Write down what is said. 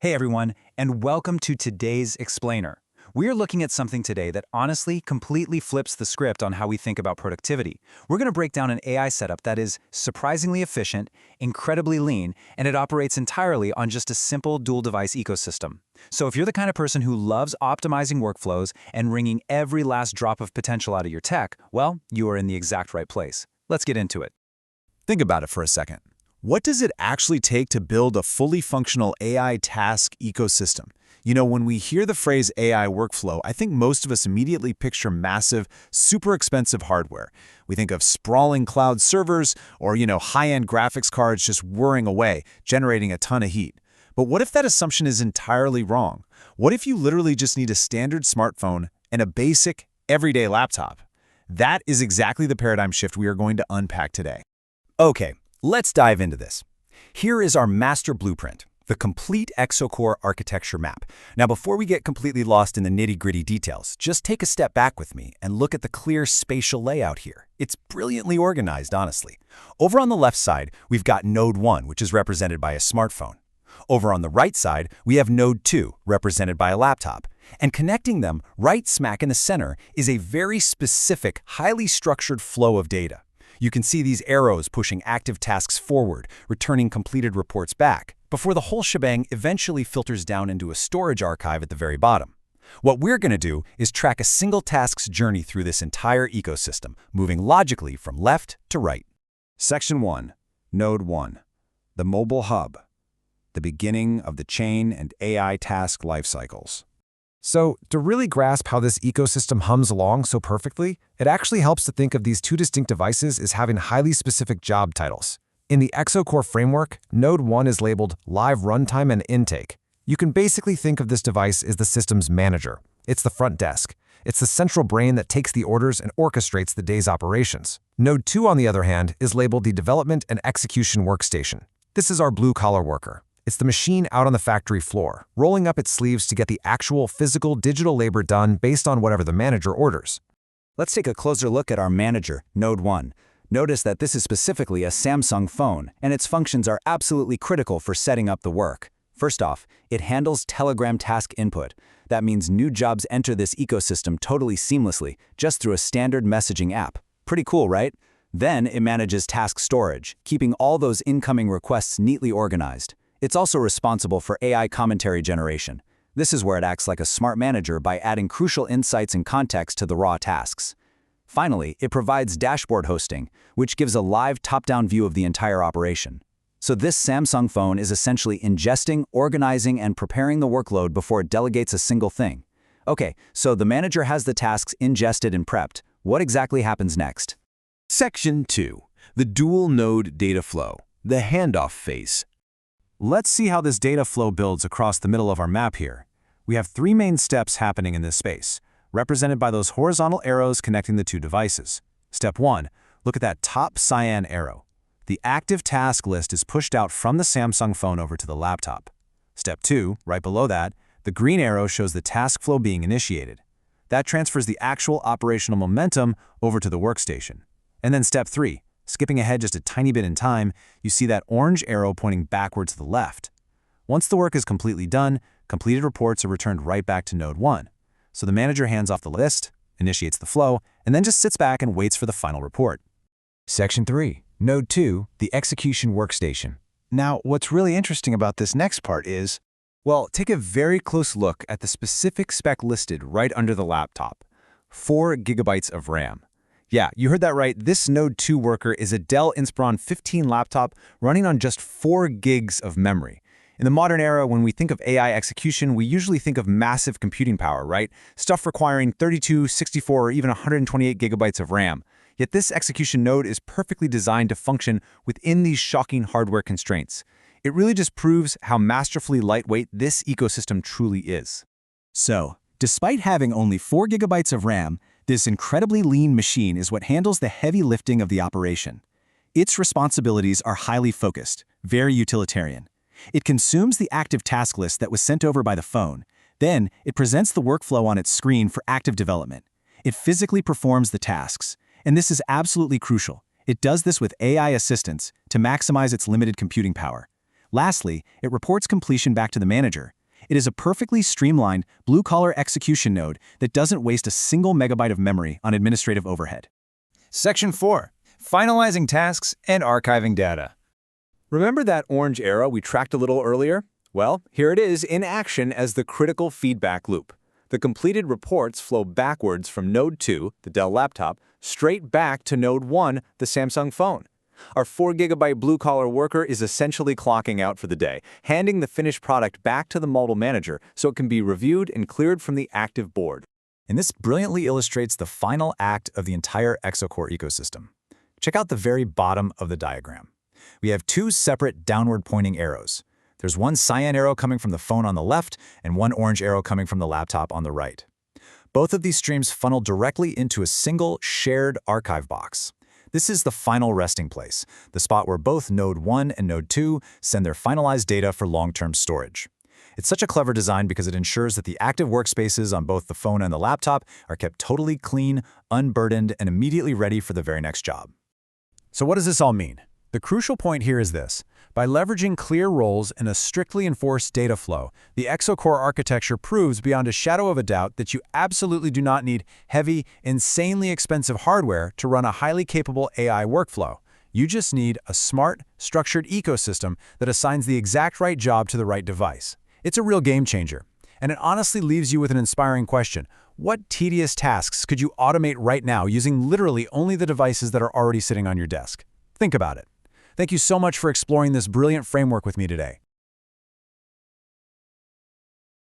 Hey everyone, and welcome to today's Explainer. We are looking at something today that honestly completely flips the script on how we think about productivity. We're going to break down an AI setup that is surprisingly efficient, incredibly lean, and it operates entirely on just a simple dual-device ecosystem. So if you're the kind of person who loves optimizing workflows and wringing every last drop of potential out of your tech, well, you are in the exact right place. Let's get into it. Think about it for a second. What does it actually take to build a fully functional AI task ecosystem? You know, when we hear the phrase AI workflow, I think most of us immediately picture massive, super expensive hardware. We think of sprawling cloud servers or, high-end graphics cards just whirring away, generating a ton of heat. But what if that assumption is entirely wrong? What if you literally just need a standard smartphone and a basic, everyday laptop? That is exactly the paradigm shift we are going to unpack today. Okay, let's dive into this. Here is our master blueprint, the complete EXOCORE architecture map. Now, before we get completely lost in the nitty-gritty details, just take a step back with me and look at the clear spatial layout here. It's brilliantly organized, honestly. Over on the left side, we've got Node 1, which is represented by a smartphone. Over on the right side, we have Node 2, represented by a laptop. And connecting them right smack in the center is a very specific, highly structured flow of data. You can see these arrows pushing active tasks forward, returning completed reports back, before the whole shebang eventually filters down into a storage archive at the very bottom. What we're going to do is track a single task's journey through this entire ecosystem, moving logically from left to right. Section 1, Node 1, the mobile hub, the beginning of the chain and AI task lifecycles. So, to really grasp how this ecosystem hums along so perfectly, it actually helps to think of these two distinct devices as having highly specific job titles. In the EXOCORE framework, Node 1 is labeled Live Runtime and Intake. You can basically think of this device as the system's manager. It's the front desk. It's the central brain that takes the orders and orchestrates the day's operations. Node 2, on the other hand, is labeled the Development and Execution Workstation. This is our blue-collar worker. It's the machine out on the factory floor, rolling up its sleeves to get the actual physical digital labor done based on whatever the manager orders. Let's take a closer look at our manager, Node 1. Notice that this is specifically a Samsung phone, and its functions are absolutely critical for setting up the work. First off, it handles Telegram task input. That means new jobs enter this ecosystem totally seamlessly, just through a standard messaging app. Pretty cool, right? Then it manages task storage, keeping all those incoming requests neatly organized. It's also responsible for AI commentary generation. This is where it acts like a smart manager by adding crucial insights and context to the raw tasks. Finally, it provides dashboard hosting, which gives a live top-down view of the entire operation. So this Samsung phone is essentially ingesting, organizing, and preparing the workload before it delegates a single thing. Okay, so the manager has the tasks ingested and prepped. What exactly happens next? Section 2, the dual-node data flow, the handoff phase. Let's see how this data flow builds across the middle of our map here. We have three main steps happening in this space, represented by those horizontal arrows connecting the two devices. Step 1, look at that top cyan arrow. The active task list is pushed out from the Samsung phone over to the laptop. Step 2, right below that, the green arrow shows the task flow being initiated. That transfers the actual operational momentum over to the workstation. And then step 3, skipping ahead just a tiny bit in time, you see that orange arrow pointing backward to the left. Once the work is completely done, completed reports are returned right back to Node 1. So the manager hands off the list, initiates the flow, and then just sits back and waits for the final report. Section 3, Node 2, the Execution Workstation. Now, what's really interesting about this next part is, well, take a very close look at the specific spec listed right under the laptop. 4 gigabytes of RAM. Yeah, you heard that right. This Node 2 worker is a Dell Inspiron 15 laptop running on just 4 gigs of memory. In the modern era, when we think of AI execution, we usually think of massive computing power, right? Stuff requiring 32, 64, or even 128 gigabytes of RAM. Yet this execution node is perfectly designed to function within these shocking hardware constraints. It really just proves how masterfully lightweight this ecosystem truly is. So, despite having only 4 gigabytes of RAM, this incredibly lean machine is what handles the heavy lifting of the operation. Its responsibilities are highly focused, very utilitarian. It consumes the active task list that was sent over by the phone. Then, it presents the workflow on its screen for active development. It physically performs the tasks. And this is absolutely crucial. It does this with AI assistance to maximize its limited computing power. Lastly, it reports completion back to the manager, It is a perfectly streamlined, blue-collar execution node that doesn't waste a single megabyte of memory on administrative overhead. Section 4. Finalizing tasks and archiving data. Remember that orange arrow we tracked a little earlier? Well, here it is in action as the critical feedback loop. The completed reports flow backwards from Node 2, the Dell laptop, straight back to Node 1, the Samsung phone. Our 4GB blue-collar worker is essentially clocking out for the day, handing the finished product back to the model manager so it can be reviewed and cleared from the active board. And this brilliantly illustrates the final act of the entire EXOCORE ecosystem. Check out the very bottom of the diagram. We have two separate downward-pointing arrows. There's one cyan arrow coming from the phone on the left and one orange arrow coming from the laptop on the right. Both of these streams funnel directly into a single shared archive box. This is the final resting place, the spot where both Node 1 and Node 2 send their finalized data for long-term storage. It's such a clever design because it ensures that the active workspaces on both the phone and the laptop are kept totally clean, unburdened, and immediately ready for the very next job. So what does this all mean? The crucial point here is this. By leveraging clear roles and a strictly enforced data flow, the EXOCORE architecture proves beyond a shadow of a doubt that you absolutely do not need heavy, insanely expensive hardware to run a highly capable AI workflow. You just need a smart, structured ecosystem that assigns the exact right job to the right device. It's a real game changer. And it honestly leaves you with an inspiring question. What tedious tasks could you automate right now using literally only the devices that are already sitting on your desk? Think about it. Thank you so much for exploring this brilliant framework with me today.